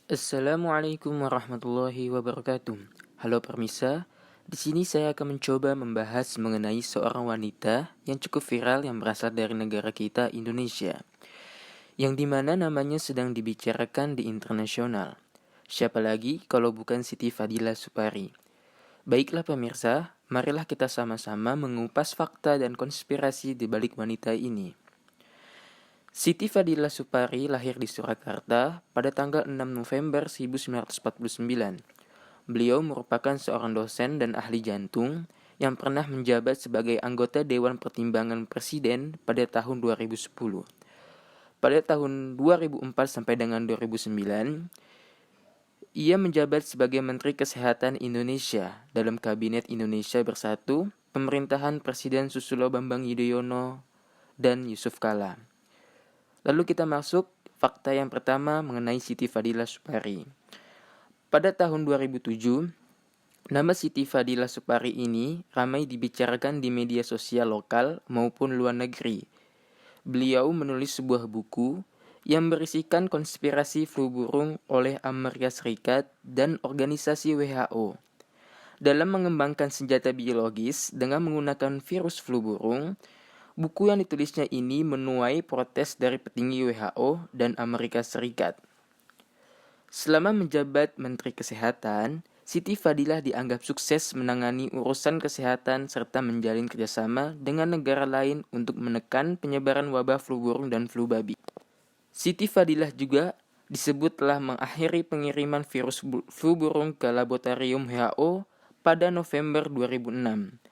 Assalamualaikum warahmatullahi wabarakatuh. Halo permisa, di sini saya akan mencoba membahas mengenai seorang wanita yang cukup viral yang berasal dari negara kita Indonesia, yang dimana namanya sedang dibicarakan di internasional. Siapa lagi kalau bukan Siti Fadila Supari? Baiklah pemirsa, marilah kita sama-sama mengupas fakta dan konspirasi di balik wanita ini. Siti Fadila Supari lahir di Surakarta pada tanggal 6 November 1949. Beliau merupakan seorang dosen dan ahli jantung yang pernah menjabat sebagai anggota Dewan Pertimbangan Presiden pada tahun 2010. Pada tahun 2004 sampai dengan 2009, ia menjabat sebagai Menteri Kesehatan Indonesia dalam Kabinet Indonesia Bersatu, pemerintahan Presiden Susilo Bambang Yudhoyono dan Yusuf Kala. Lalu kita masuk fakta yang pertama mengenai Siti Fadila Supari. Pada tahun 2007, nama Siti Fadila Supari ini ramai dibicarakan di media sosial lokal maupun luar negeri. Beliau menulis sebuah buku yang berisikan konspirasi flu burung oleh Amerika Serikat dan organisasi WHO. Dalam mengembangkan senjata biologis dengan menggunakan virus flu burung, buku yang ditulisnya ini menuai protes dari petinggi WHO dan Amerika Serikat. Selama menjabat Menteri Kesehatan, Siti Fadilah dianggap sukses menangani urusan kesehatan serta menjalin kerjasama dengan negara lain untuk menekan penyebaran wabah flu burung dan flu babi. Siti Fadilah juga disebut telah mengakhiri pengiriman virus flu burung ke laboratorium WHO pada November 2006.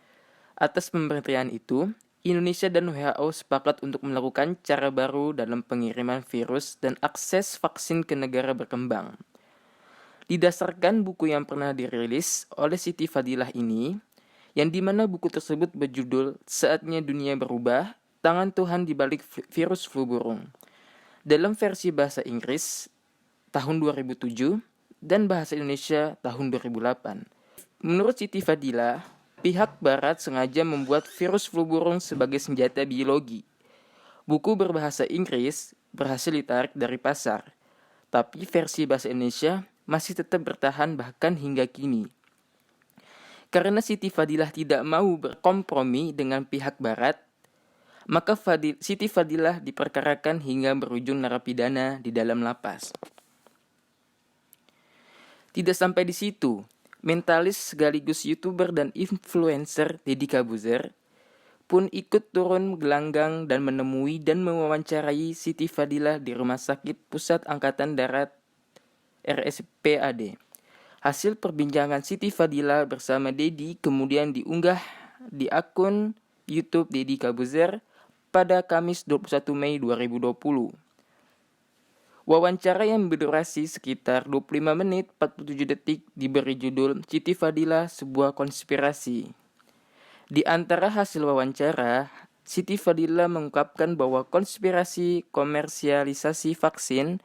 Atas pemberian itu, Indonesia dan WHO sepakat untuk melakukan cara baru dalam pengiriman virus dan akses vaksin ke negara berkembang. Didasarkan buku yang pernah dirilis oleh Siti Fadilah ini, yang dimana buku tersebut berjudul Saatnya Dunia Berubah, Tangan Tuhan di Balik Virus Flu Burung, dalam versi bahasa Inggris tahun 2007 dan bahasa Indonesia tahun 2008. Menurut Siti Fadilah, pihak barat sengaja membuat virus flu burung sebagai senjata biologi. Buku berbahasa Inggris berhasil ditarik dari pasar, tapi versi bahasa Indonesia masih tetap bertahan bahkan hingga kini. Karena Siti Fadilah tidak mau berkompromi dengan pihak barat, maka Siti Fadilah diperkarakan hingga berujung narapidana di dalam lapas. Tidak sampai di situ, mentalis sekaligus YouTuber dan influencer Deddy Corbuzier pun ikut turun gelanggang dan menemui dan mewawancarai Siti Fadilah di Rumah Sakit Pusat Angkatan Darat RSPAD. Hasil perbincangan Siti Fadilah bersama Deddy kemudian diunggah di akun YouTube Deddy Corbuzier pada Kamis 21 Mei 2020. Wawancara yang berdurasi sekitar 25 menit 47 detik diberi judul Siti Fadilah Sebuah Konspirasi. Di antara hasil wawancara, Siti Fadilah mengungkapkan bahwa konspirasi komersialisasi vaksin,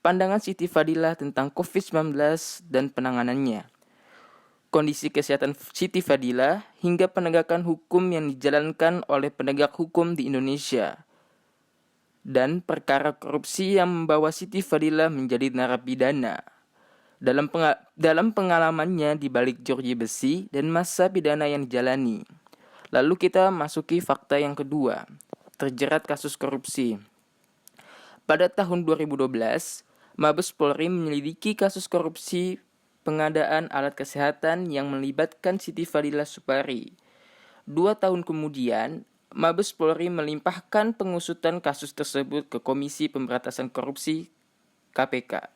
pandangan Siti Fadilah tentang COVID-19 dan penanganannya, kondisi kesehatan Siti Fadilah, hingga penegakan hukum yang dijalankan oleh penegak hukum di Indonesia, dan perkara korupsi yang membawa Siti Fadilah menjadi narapidana. Dalam pengalamannya di balik jeruji besi dan masa pidana yang dijalani. Lalu kita masuki fakta yang kedua, terjerat kasus korupsi. Pada tahun 2012, Mabes Polri menyelidiki kasus korupsi pengadaan alat kesehatan yang melibatkan Siti Fadilah Supari. 2 tahun kemudian, Mabes Polri melimpahkan pengusutan kasus tersebut ke Komisi Pemberantasan Korupsi (KPK).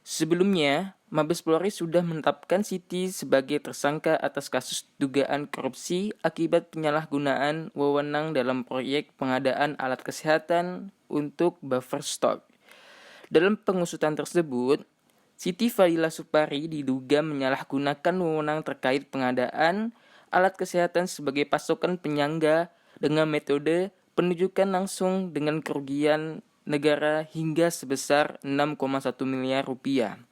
Sebelumnya, Mabes Polri sudah menetapkan Siti sebagai tersangka atas kasus dugaan korupsi akibat penyalahgunaan wewenang dalam proyek pengadaan alat kesehatan untuk buffer stock. Dalam pengusutan tersebut, Siti Fadilah Supari diduga menyalahgunakan wewenang terkait pengadaan alat kesehatan sebagai pasokan penyangga dengan metode penunjukan langsung dengan kerugian negara hingga sebesar 6,1 miliar rupiah.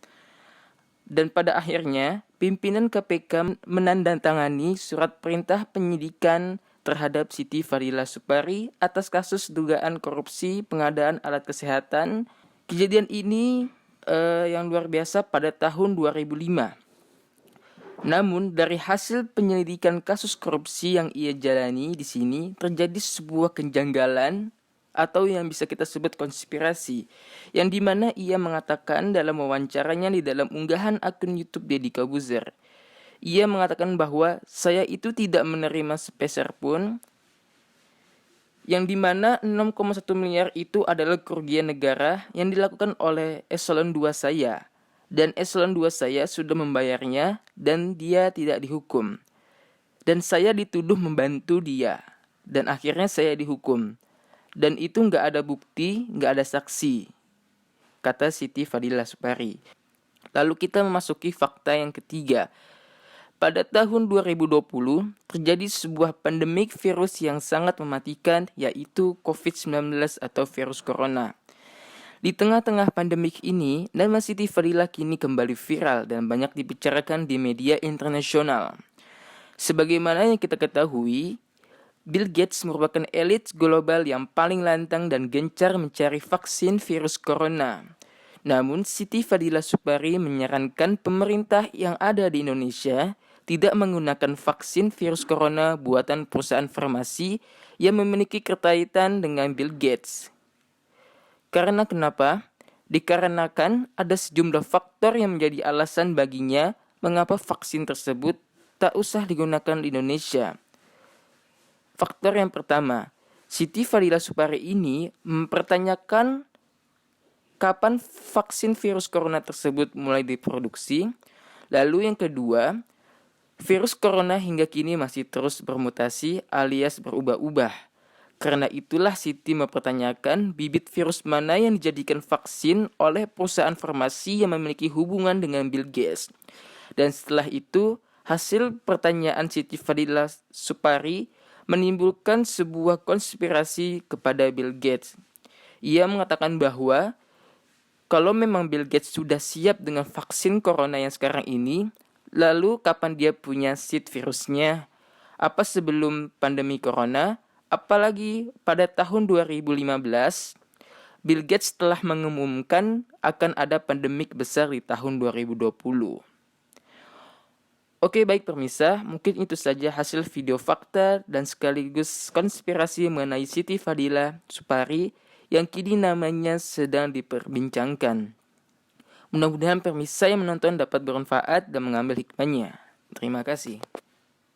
Dan pada akhirnya, pimpinan KPK menandatangani surat perintah penyidikan terhadap Siti Fadilah Supari atas kasus dugaan korupsi pengadaan alat kesehatan. Kejadian ini yang luar biasa pada tahun 2005. Namun, dari hasil penyelidikan kasus korupsi yang ia jalani di sini, terjadi sebuah kejanggalan atau yang bisa kita sebut konspirasi, yang dimana ia mengatakan dalam wawancaranya di dalam unggahan akun YouTube Deddy Corbuzier. Ia mengatakan bahwa saya itu tidak menerima sepeser pun, yang dimana 6,1 miliar itu adalah kerugian negara yang dilakukan oleh eselon 2 saya. Dan eselon 2 saya sudah membayarnya dan dia tidak dihukum. Dan saya dituduh membantu dia. Dan akhirnya saya dihukum. Dan itu nggak ada bukti, nggak ada saksi, kata Siti Fadila Supari. Lalu kita memasuki fakta yang ketiga. Pada tahun 2020, terjadi sebuah pandemik virus yang sangat mematikan, yaitu COVID-19 atau virus corona. Di tengah-tengah pandemik ini, nama Siti Fadila kini kembali viral dan banyak dibicarakan di media internasional. Sebagaimana yang kita ketahui, Bill Gates merupakan elit global yang paling lantang dan gencar mencari vaksin virus corona. Namun, Siti Fadila Supari menyarankan pemerintah yang ada di Indonesia tidak menggunakan vaksin virus corona buatan perusahaan farmasi yang memiliki keterkaitan dengan Bill Gates. Karena kenapa? Dikarenakan ada sejumlah faktor yang menjadi alasan baginya mengapa vaksin tersebut tak usah digunakan di Indonesia. Faktor yang pertama, Siti Fadila Supari ini mempertanyakan kapan vaksin virus corona tersebut mulai diproduksi. Lalu yang kedua, virus corona hingga kini masih terus bermutasi alias berubah-ubah. Karena itulah Siti mempertanyakan bibit virus mana yang dijadikan vaksin oleh perusahaan farmasi yang memiliki hubungan dengan Bill Gates. Dan setelah itu, hasil pertanyaan Siti Fadila Supari menimbulkan sebuah konspirasi kepada Bill Gates. Ia mengatakan bahwa kalau memang Bill Gates sudah siap dengan vaksin corona yang sekarang ini, lalu kapan dia punya seed virusnya? Apa sebelum pandemi corona? Apalagi pada tahun 2015, Bill Gates telah mengumumkan akan ada pandemik besar di tahun 2020. Oke, baik pemirsa, mungkin itu saja hasil video fakta dan sekaligus konspirasi mengenai Siti Fadila Supari yang kini namanya sedang diperbincangkan. Mudah-mudahan pemirsa yang menonton dapat bermanfaat dan mengambil hikmahnya. Terima kasih.